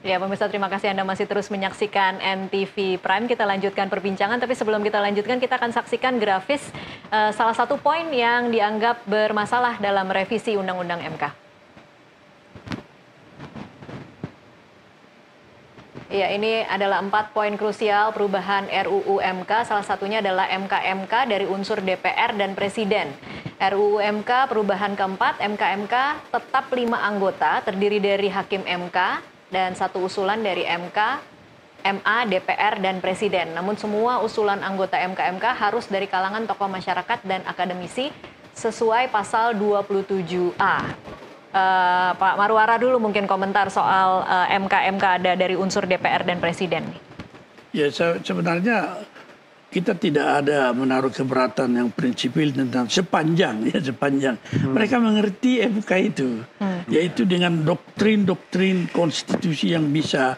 Ya, pemirsa, terima kasih Anda masih terus menyaksikan NTV Prime. Kita lanjutkan perbincangan, tapi sebelum kita lanjutkan, kita akan saksikan grafis salah satu poin yang dianggap bermasalah dalam revisi Undang-Undang MK. Ya, ini adalah 4 poin krusial perubahan RUU MK. Salah satunya adalah MK-MK dari unsur DPR dan Presiden. RUU MK perubahan keempat, MK-MK tetap 5 anggota, terdiri dari Hakim MK dan 1 usulan dari MK, MA, DPR, dan Presiden. Namun semua usulan anggota MK-MK harus dari kalangan tokoh masyarakat dan akademisi sesuai pasal 27A. Pak Marwara dulu mungkin komentar soal MK-MK ada dari unsur DPR dan Presiden. Ya, sebenarnya kita tidak ada menaruh keberatan yang prinsipil tentang sepanjang mereka mengerti MK itu, yaitu dengan doktrin konstitusi yang bisa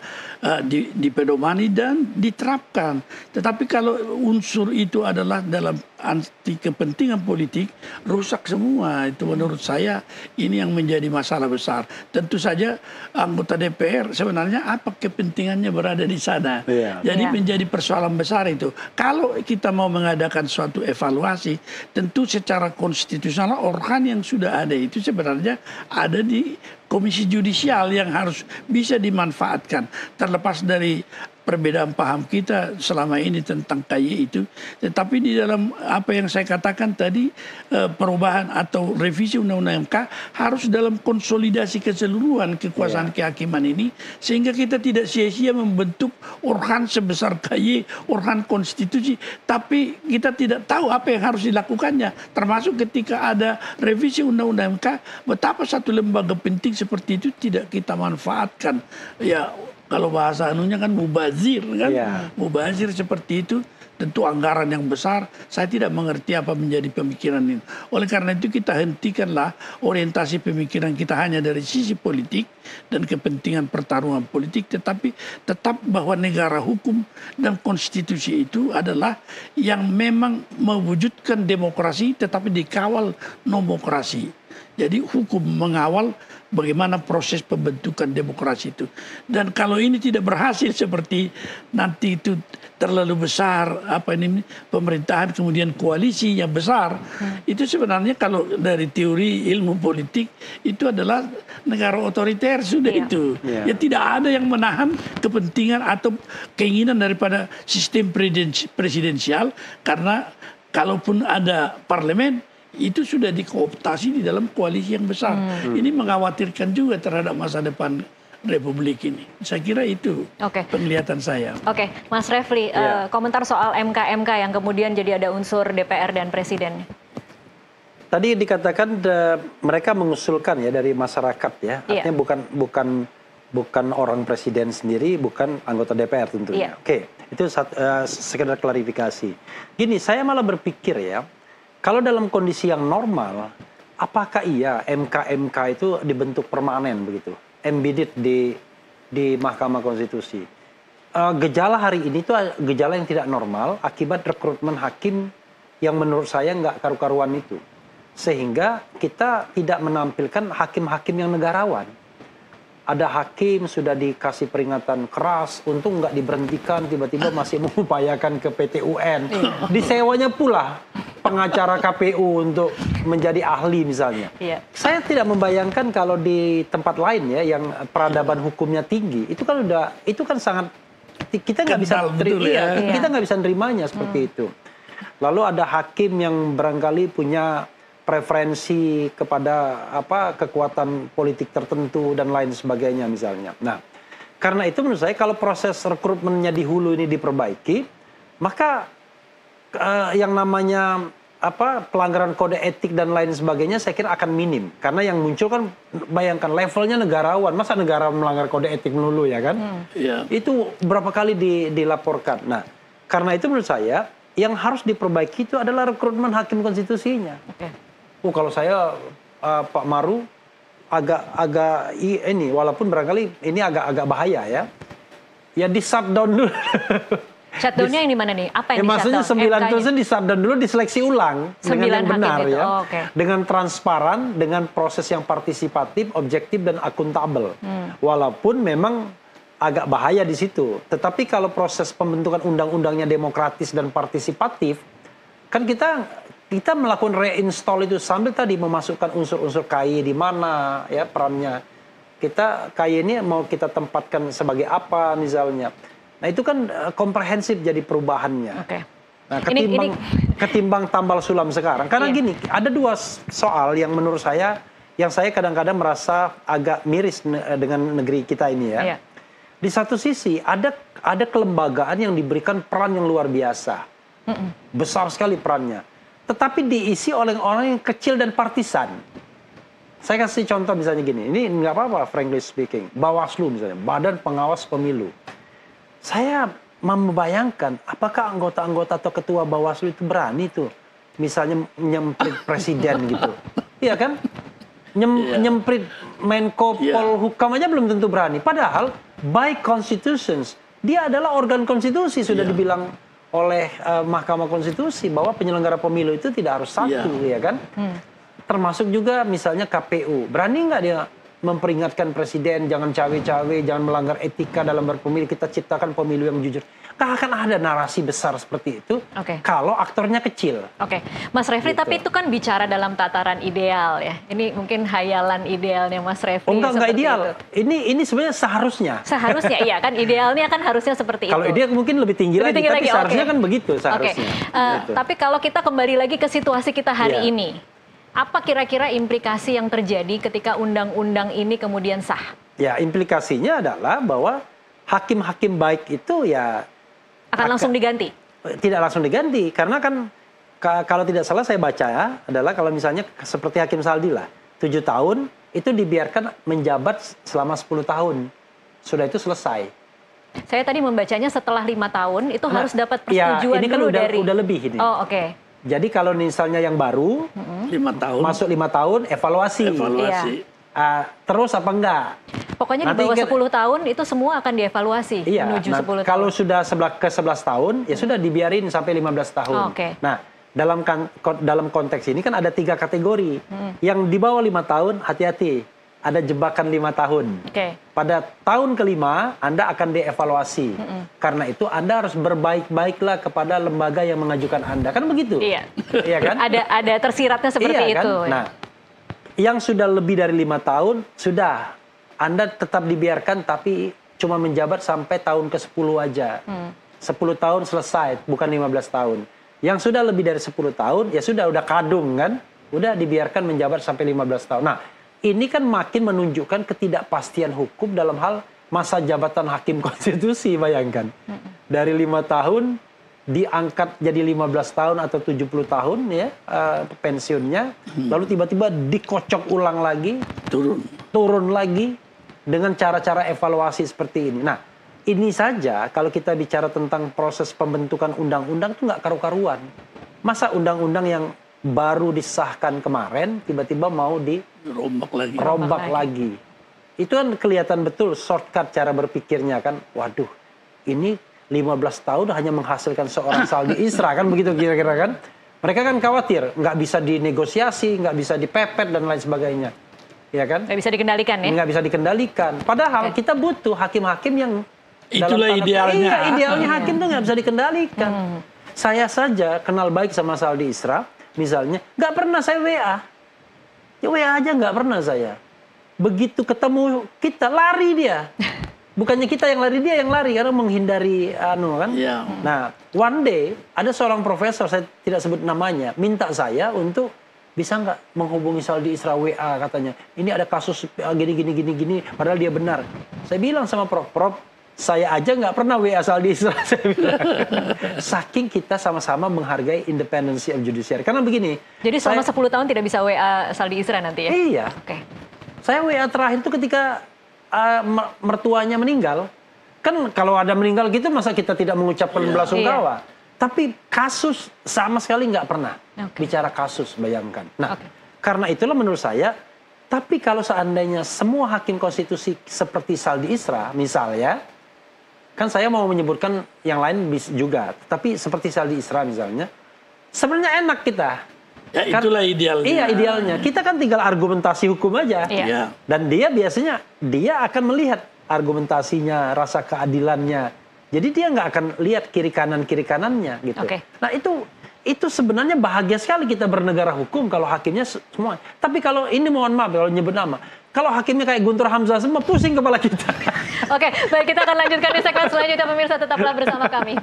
dipedomani dan diterapkan. Tetapi kalau unsur itu adalah dalam anti kepentingan politik, rusak semua. Itu menurut saya ini yang menjadi masalah besar. Tentu saja anggota DPR sebenarnya apa kepentingannya berada di sana. Jadi menjadi persoalan besar itu. Kalau kita mau mengadakan suatu evaluasi, tentu secara konstitusional organ yang sudah ada itu sebenarnya ada di Komisi Judisial yang harus bisa dimanfaatkan. Terlepas dari perbedaan paham kita selama ini tentang KY itu, tetapi di dalam apa yang saya katakan tadi, perubahan atau revisi Undang-Undang MK harus dalam konsolidasi keseluruhan kekuasaan kehakiman ini, sehingga kita tidak sia-sia membentuk organ sebesar KY, organ konstitusi, tapi kita tidak tahu apa yang harus dilakukannya, termasuk ketika ada revisi Undang-Undang MK, betapa satu lembaga penting seperti itu tidak kita manfaatkan. Ya, kalau bahasa anunya kan mubazir kan, mubazir seperti itu, tentu anggaran yang besar. Saya tidak mengerti apa menjadi pemikiran ini. Oleh karena itu kita hentikanlah orientasi pemikiran kita hanya dari sisi politik dan kepentingan pertarungan politik, tetapi tetap bahwa negara hukum dan konstitusi itu adalah yang memang mewujudkan demokrasi tetapi dikawal nomokrasi. Jadi hukum mengawal bagaimana proses pembentukan demokrasi itu. Dan kalau ini tidak berhasil seperti nanti itu terlalu besar pemerintahan kemudian koalisi yang besar, itu sebenarnya kalau dari teori ilmu politik itu adalah negara otoriter sudah itu. Ya tidak ada yang menahan kepentingan atau keinginan daripada sistem presidensial, karena kalaupun ada parlemen itu sudah dikooptasi di dalam koalisi yang besar. Ini mengkhawatirkan juga terhadap masa depan Republik ini. Saya kira itu penglihatan saya. Oke, Mas Refli, komentar soal MK-MK yang kemudian jadi ada unsur DPR dan Presiden. Tadi dikatakan mereka mengusulkan ya dari masyarakat ya, artinya bukan orang presiden sendiri, bukan anggota DPR tentunya. Oke, itu sekedar klarifikasi. Gini, saya malah berpikir ya, kalau dalam kondisi yang normal, apakah iya MK-MK itu dibentuk permanen begitu, embedded di Mahkamah Konstitusi? Gejala hari ini itu gejala yang tidak normal akibat rekrutmen hakim yang menurut saya nggak karu-karuan itu. Sehingga kita tidak menampilkan hakim-hakim yang negarawan. Ada hakim sudah dikasih peringatan keras, untung nggak diberhentikan, tiba-tiba masih mengupayakan ke PT UN. Disewanya pula pengacara KPU untuk menjadi ahli misalnya. Saya tidak membayangkan kalau di tempat lain ya yang peradaban hukumnya tinggi, itu kan sangat kita nggak bisa kita nggak bisa nerimanya seperti itu. Lalu ada hakim yang barangkali punya preferensi kepada kekuatan politik tertentu dan lain sebagainya misalnya. Nah, karena itu menurut saya kalau proses rekrutmennya di hulu ini diperbaiki, maka yang namanya pelanggaran kode etik dan lain sebagainya saya kira akan minim. Karena yang muncul kan bayangkan levelnya negarawan, masa negara melanggar kode etik melulu ya kan? Itu berapa kali dilaporkan. Nah, karena itu menurut saya yang harus diperbaiki itu adalah rekrutmen hakim konstitusinya. Kalau saya Pak Maru agak ini, walaupun barangkali ini agak bahaya ya. Ya di shutdown dulu. Shutdownnya yang di mana nih? Apa yang maksudnya 9% di shutdown dulu, diseleksi ulang dengan yang benar ya. Dengan transparan, dengan proses yang partisipatif, objektif dan akuntabel. Walaupun memang agak bahaya di situ. Tetapi kalau proses pembentukan undang-undangnya demokratis dan partisipatif, kan kita melakukan reinstall itu sambil tadi memasukkan unsur-unsur KY di mana ya perannya. KY ini mau kita tempatkan sebagai apa misalnya. Nah itu kan komprehensif jadi perubahannya. Oke. Nah ketimbang tambal sulam sekarang. Karena gini, ada dua soal yang menurut saya, yang saya kadang-kadang merasa agak miris dengan negeri kita ini ya. Iya. Di satu sisi ada kelembagaan yang diberikan peran yang luar biasa. Besar sekali perannya. Tetapi diisi oleh orang yang kecil dan partisan. Saya kasih contoh misalnya gini, ini nggak apa-apa frankly speaking. Bawaslu misalnya, Badan Pengawas Pemilu. Saya membayangkan apakah anggota-anggota atau ketua Bawaslu itu berani tuh misalnya nyemprit presiden gitu. Iya kan? Nyemprit Menko Polhukam aja belum tentu berani. Padahal by constitutions, dia adalah organ konstitusi sudah dibilang oleh Mahkamah Konstitusi bahwa penyelenggara pemilu itu tidak harus satu, ya kan? Termasuk juga misalnya KPU. Berani nggak dia memperingatkan presiden jangan cawe-cawe, jangan melanggar etika dalam berpemilu, kita ciptakan pemilu yang jujur. Nggak akan ada narasi besar seperti itu kalau aktornya kecil. Oke, Mas Refli, gitu. Tapi itu kan bicara dalam tataran ideal ya. Ini mungkin hayalan idealnya Mas Refli. Oh enggak ideal. Ini sebenarnya seharusnya. Seharusnya iya kan, idealnya kan harusnya seperti kalau itu. Kalau ideal mungkin lebih tinggi lagi, tapi seharusnya kan begitu seharusnya. Gitu. Tapi kalau kita kembali lagi ke situasi kita hari ini, apa kira-kira implikasi yang terjadi ketika undang-undang ini kemudian sah? Ya, implikasinya adalah bahwa hakim-hakim baik itu ya akan langsung diganti? Tidak langsung diganti, karena kan kalau tidak salah saya baca ya, adalah kalau misalnya seperti Hakim Saldi lah, 7 tahun itu dibiarkan menjabat selama 10 tahun. Sudah itu selesai. Saya tadi membacanya setelah 5 tahun itu harus dapat persetujuan ini kan dulu dari... udah lebih ini. Oh, oke. Jadi kalau misalnya yang baru 5 tahun masuk 5 tahun evaluasi. Terus apa enggak? Pokoknya nanti di bawah 10 tahun itu semua akan dievaluasi menuju 10 tahun. Kalau sudah ke 11 tahun ya sudah dibiarin sampai 15 tahun. Nah, dalam konteks ini kan ada 3 kategori. Yang di bawah 5 tahun hati-hati. Ada jebakan 5 tahun. Pada tahun kelima Anda akan dievaluasi. Karena itu Anda harus berbaik-baiklah kepada lembaga yang mengajukan Anda. Kan begitu? Iya. Iya kan? Ada tersiratnya seperti itu. Kan? Nah, yang sudah lebih dari 5 tahun sudah Anda tetap dibiarkan tapi cuma menjabat sampai tahun ke-10 aja. 10 tahun selesai, bukan 15 tahun. Yang sudah lebih dari 10 tahun ya sudah kadung kan? Udah dibiarkan menjabat sampai 15 tahun. Nah, ini kan makin menunjukkan ketidakpastian hukum dalam hal masa jabatan hakim konstitusi, bayangkan. Dari 5 tahun diangkat jadi 15 tahun atau 70 tahun ya pensiunnya, lalu tiba-tiba dikocok ulang lagi, turun lagi dengan cara-cara evaluasi seperti ini. Nah, ini saja kalau kita bicara tentang proses pembentukan undang-undang itu nggak karu-karuan. Masa undang-undang yang baru disahkan kemarin tiba-tiba mau dirombak lagi. Itu kan kelihatan betul shortcut cara berpikirnya kan. Waduh, ini 15 tahun hanya menghasilkan seorang Saldi Isra kan begitu kira-kira kan. Mereka kan khawatir nggak bisa dinegosiasi, nggak bisa dipepet dan lain sebagainya. Ya kan? Nggak bisa dikendalikan ya? Nggak bisa dikendalikan. Padahal kita butuh hakim-hakim yang itulah idealnya. Iya, idealnya hakim tuh nggak bisa dikendalikan. Saya saja kenal baik sama Saldi Isra. Misalnya, nggak pernah saya WA. Ya WA aja nggak pernah saya. Begitu ketemu kita, lari dia. Bukannya kita yang lari, dia yang lari. Karena menghindari kan. Yeah. Nah, one day, ada seorang profesor, saya tidak sebut namanya, minta saya untuk bisa nggak menghubungi Saldi Isra WA katanya. Ini ada kasus gini. Padahal dia benar. Saya bilang sama Prof, saya aja nggak pernah WA Saldi Isra. Saking kita sama-sama menghargai independensi of judiciary. Karena begini. Jadi selama 10 tahun tidak bisa WA Saldi Isra nanti ya? Iya. Saya WA terakhir itu ketika mertuanya meninggal. Kan kalau ada meninggal gitu masa kita tidak mengucapkan belasungkawa. Tapi kasus sama sekali nggak pernah. Bicara kasus, bayangkan. Nah, karena itulah menurut saya, tapi kalau seandainya semua hakim konstitusi seperti Saldi Isra misalnya, kan saya mau menyebutkan yang lain juga, tapi seperti Saldi Isra misalnya, sebenarnya enak kita. Ya itulah idealnya. Iya idealnya. Kita kan tinggal argumentasi hukum aja. Iya. Dan dia biasanya dia akan melihat argumentasinya, rasa keadilannya. Jadi dia nggak akan lihat kiri kanannya gitu. Nah itu sebenarnya bahagia sekali kita bernegara hukum kalau hakimnya semua. Tapi kalau ini mohon maaf kalau nyebut nama, kalau hakimnya kayak Guntur Hamzah semua pusing kepala kita. Oke, baik, kita akan lanjutkan di segmen selanjutnya, pemirsa, tetaplah bersama kami.